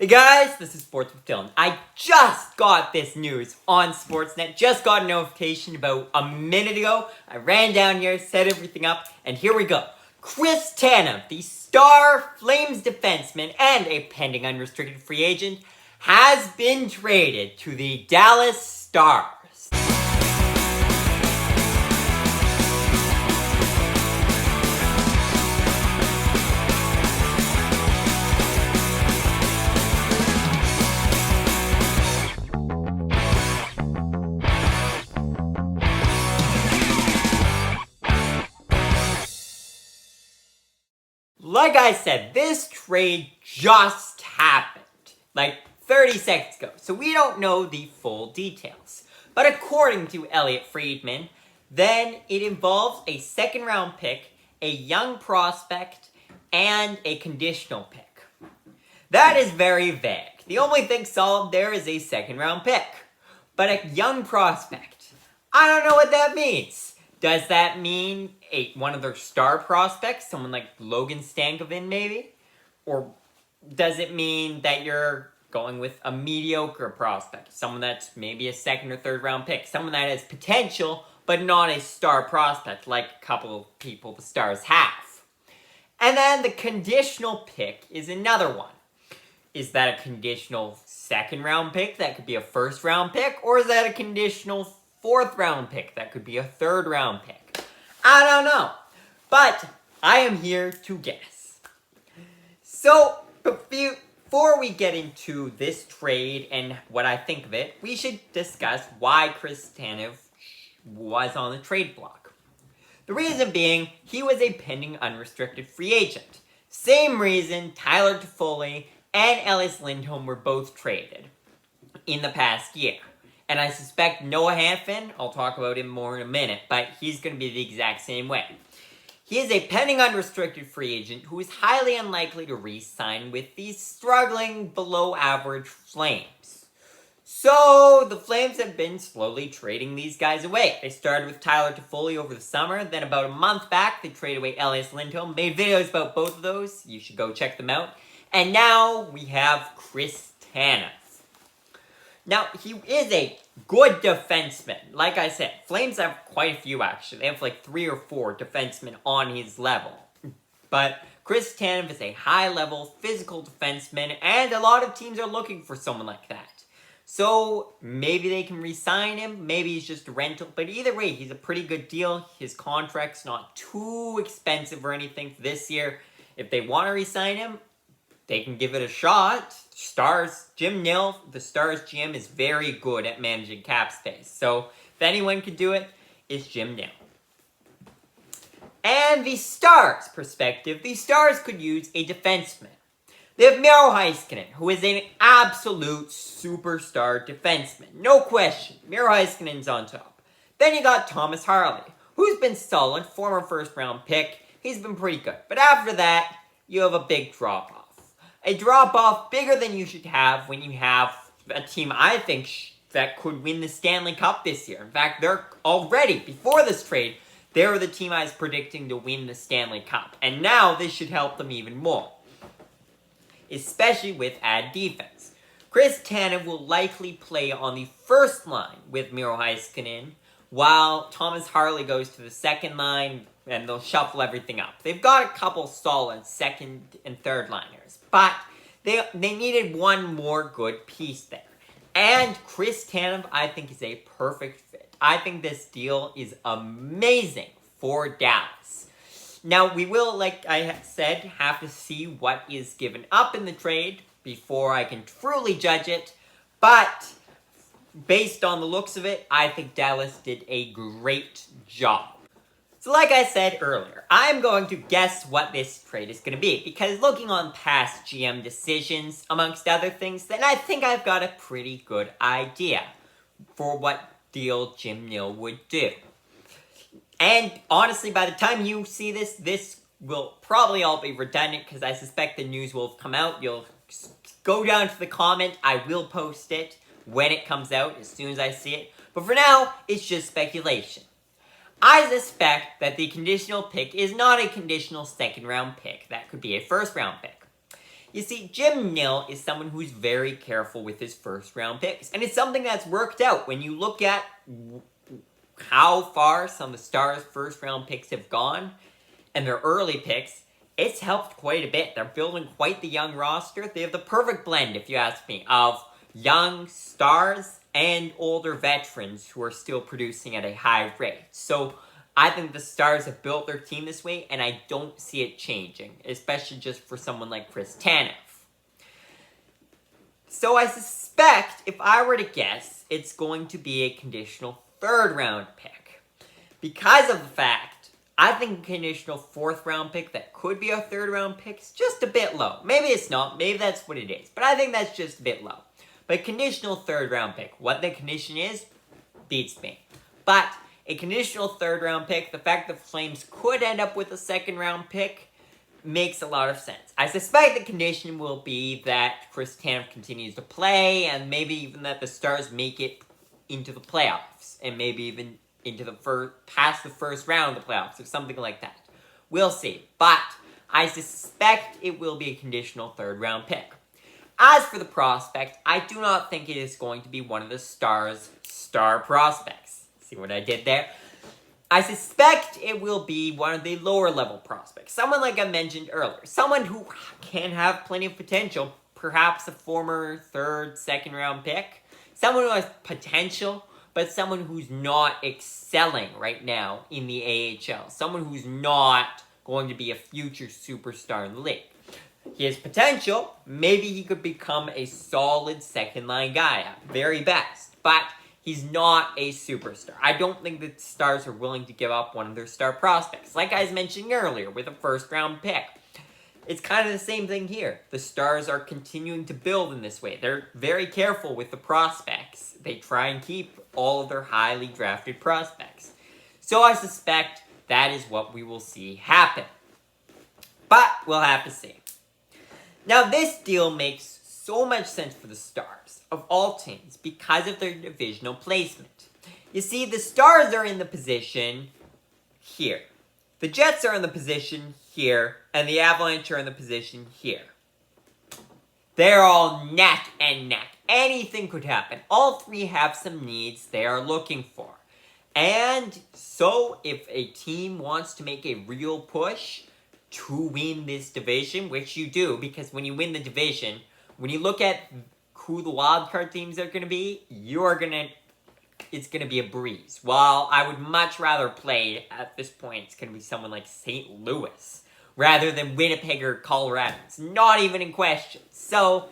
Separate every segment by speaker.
Speaker 1: Hey guys, this is Sports with Dylan. I just got this news on Sportsnet. Just got a notification about a minute ago. I ran down here, set everything up, and here we go. Chris Tanev, the star Flames defenseman and a pending unrestricted free agent, has been traded to the Dallas Stars. Like I said, this trade just happened, like 30 seconds ago, so we don't know the full details. But according to Elliot Friedman, then it involves a second round pick, a young prospect, and a conditional pick. That is very vague. The only thing solid there is a second round pick. But a young prospect, I don't know what that means. Does that mean one of their star prospects, someone like Logan Stankoven maybe? Or does it mean that you're going with a mediocre prospect, someone that's maybe a second or third round pick, someone that has potential but not a star prospect like a couple of people the Stars have? And then the conditional pick is another one. Is that a conditional second round pick that could be a first round pick? Or is that a conditional fourth round pick that could be a third round pick? I don't know. But I am here to guess. So before we get into this trade and what I think of it, we should discuss why Chris Tanev was on the trade block. The reason being, he was a pending unrestricted free agent. Same reason Tyler Toffoli and Elias Lindholm were both traded in the past year. And I suspect Noah Hanfin, I'll talk about him more in a minute, but he's going to be the exact same way. He is a pending unrestricted free agent who is highly unlikely to re-sign with these struggling below-average Flames. So, the Flames have been slowly trading these guys away. They started with Tyler Toffoli over the summer, then about a month back, they traded away Elias Lindholm, made videos about both of those, you should go check them out. And now, we have Chris Tanev. Now, he is a good defenseman. Like I said, Flames have quite a few, actually. They have like 3 or 4 defensemen on his level. But Chris Tanev is a high-level, physical defenseman, and a lot of teams are looking for someone like that. So, maybe they can re-sign him. Maybe he's just a rental. But either way, he's a pretty good deal. His contract's not too expensive or anything for this year. If they want to re-sign him, they can give it a shot. Jim Nill, the Stars GM, is very good at managing cap space. So, if anyone could do it, it's Jim Nill. And the Stars' perspective, the Stars could use a defenseman. They have Miro Heiskanen, who is an absolute superstar defenseman. No question, Miro Heiskanen's on top. Then you got Thomas Harley, who's been solid, former first-round pick. He's been pretty good. But after that, you have a big drop-off. A drop-off bigger than you should have when you have a team, I think, that could win the Stanley Cup this year. In fact, they're already, before this trade, they were the team I was predicting to win the Stanley Cup. And now, this should help them even more. Especially with added defense. Chris Tanev will likely play on the first line with Miro Heiskanen, while Thomas Harley goes to the second line, and they'll shuffle everything up. They've got a couple solid second and third liners, but they needed one more good piece there. And Chris Tanev, I think, is a perfect fit. I think this deal is amazing for Dallas. Now, we will, like I said, have to see what is given up in the trade before I can truly judge it, but based on the looks of it, I think Dallas did a great job. So like I said earlier, I'm going to guess what this trade is going to be, because looking on past GM decisions, amongst other things, then I think I've got a pretty good idea for what deal Jim Nill would do. And honestly, by the time you see this, this will probably all be redundant, because I suspect the news will have come out. You'll go down to the comment, I will post it when it comes out, as soon as I see it. But for now, it's just speculation. I suspect that the conditional pick is not a conditional second round pick. That could be a first round pick. You see, Jim Nill is someone who's very careful with his first round picks. And it's something that's worked out when you look at how far some of the Stars' first round picks have gone and their early picks. It's helped quite a bit. They're building quite the young roster. They have the perfect blend, if you ask me, of young stars and older veterans who are still producing at a high rate. So I think the Stars have built their team this way, and I don't see it changing, especially just for someone like Chris Tanev. So I suspect, if I were to guess, it's going to be a conditional third round pick. Because of the fact, I think a conditional fourth round pick that could be a third round pick is just a bit low. Maybe it's not, maybe that's what it is, but I think that's just a bit low. But conditional third round pick, what the condition is, beats me. But a conditional third round pick, the fact that the Flames could end up with a second round pick makes a lot of sense. I suspect the condition will be that Chris Tanev continues to play, and maybe even that the Stars make it into the playoffs, and maybe even into the past the first round of the playoffs, or something like that. We'll see. But I suspect it will be a conditional third round pick. As for the prospect, I do not think it is going to be one of the Stars' star prospects. See what I did there? I suspect it will be one of the lower level prospects. Someone like I mentioned earlier. Someone who can have plenty of potential. Perhaps a former third, second round pick. Someone who has potential, but someone who's not excelling right now in the AHL. Someone who's not going to be a future superstar in the league. He has potential. Maybe he could become a solid second-line guy at very best. But he's not a superstar. I don't think the Stars are willing to give up one of their star prospects. Like I was mentioning earlier with a first-round pick. It's kind of the same thing here. The Stars are continuing to build in this way. They're very careful with the prospects. They try and keep all of their highly drafted prospects. So I suspect that is what we will see happen. But we'll have to see. Now this deal makes so much sense for the Stars, of all teams, because of their divisional placement. You see, the Stars are in the position here. The Jets are in the position here, and the Avalanche are in the position here. They're all neck and neck. Anything could happen. All three have some needs they are looking for. And so, if a team wants to make a real push to win this division, which you do, because when you win the division, when you look at who the wildcard teams are going to be, it's going to be a breeze. While I would much rather play, at this point, it's going to be someone like St. Louis, rather than Winnipeg or Colorado. It's not even in question. So,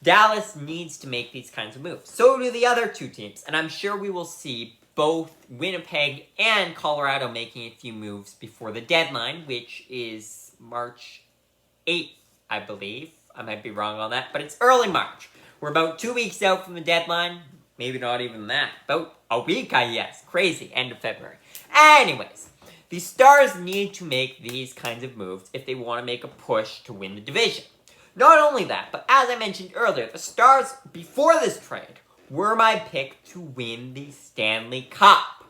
Speaker 1: Dallas needs to make these kinds of moves. So do the other two teams, and I'm sure we will see both Winnipeg and Colorado making a few moves before the deadline, which is March 8th, I believe. I might be wrong on that, but it's early March. We're about 2 weeks out from the deadline. Maybe not even that. About a week, I guess. Crazy. End of February. Anyways, the Stars need to make these kinds of moves if they want to make a push to win the division. Not only that, but as I mentioned earlier, the Stars, before this trade, were my pick to win the Stanley Cup.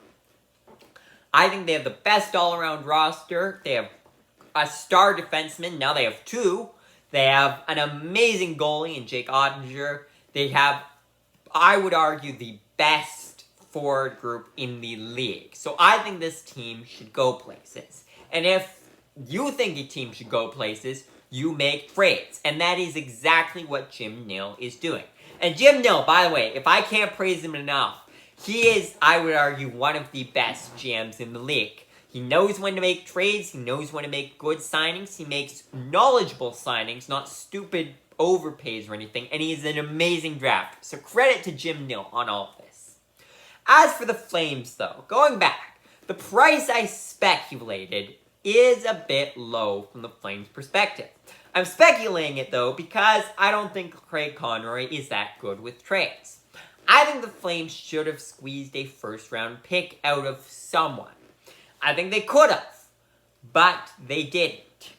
Speaker 1: I think they have the best all-around roster. They have a star defenseman. Now they have two. They have an amazing goalie in Jake Ottinger. They have, I would argue, the best forward group in the league. So I think this team should go places. And if you think a team should go places, you make trades. And that is exactly what Jim Nill is doing. And Jim Nill, by the way, if I can't praise him enough, he is, I would argue, one of the best GMs in the league. He knows when to make trades. He knows when to make good signings. He makes knowledgeable signings, not stupid overpays or anything. And he is an amazing drafter. So credit to Jim Nill on all of this. As for the Flames, though, going back, the price I speculated is a bit low from the Flames' perspective. I'm speculating it, though, because I don't think Craig Conroy is that good with trades. I think the Flames should have squeezed a first-round pick out of someone. I think they could have, but they didn't.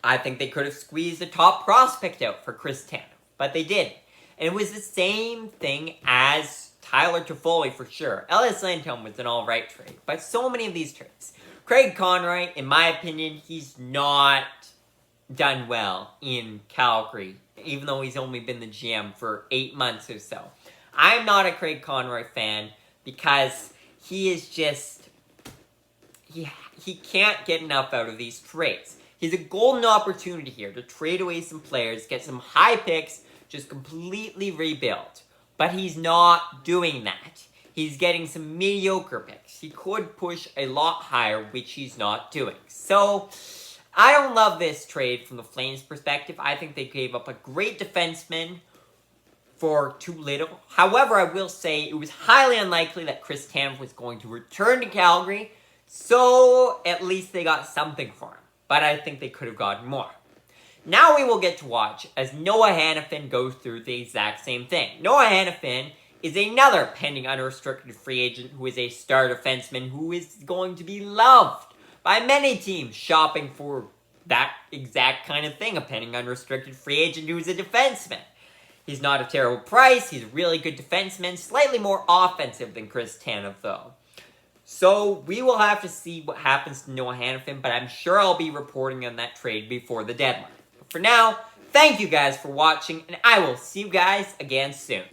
Speaker 1: I think they could have squeezed a top prospect out for Chris Tanev, but they didn't. And it was the same thing as Tyler Toffoli for sure. Ellis Lantone was an alright trade, but so many of these trades. Craig Conroy, in my opinion, he's not done well in Calgary, even though he's only been the GM for 8 months or so. I'm not a Craig Conroy fan because he is just... He can't get enough out of these trades. He's a golden opportunity here to trade away some players, get some high picks, just completely rebuild. But he's not doing that. He's getting some mediocre picks. He could push a lot higher, which he's not doing. So, I don't love this trade from the Flames' perspective. I think they gave up a great defenseman for too little. However, I will say it was highly unlikely that Chris Tanev was going to return to Calgary, so at least they got something for him. But I think they could have gotten more. Now we will get to watch as Noah Hanifin goes through the exact same thing. Noah Hanifin is another pending unrestricted free agent who is a star defenseman who is going to be loved by many teams shopping for that exact kind of thing, a pending unrestricted free agent who is a defenseman. He's not a terrible price, he's a really good defenseman, slightly more offensive than Chris Tanev though. So, we will have to see what happens to Noah Hanifin, but I'm sure I'll be reporting on that trade before the deadline. But for now, thank you guys for watching, and I will see you guys again soon.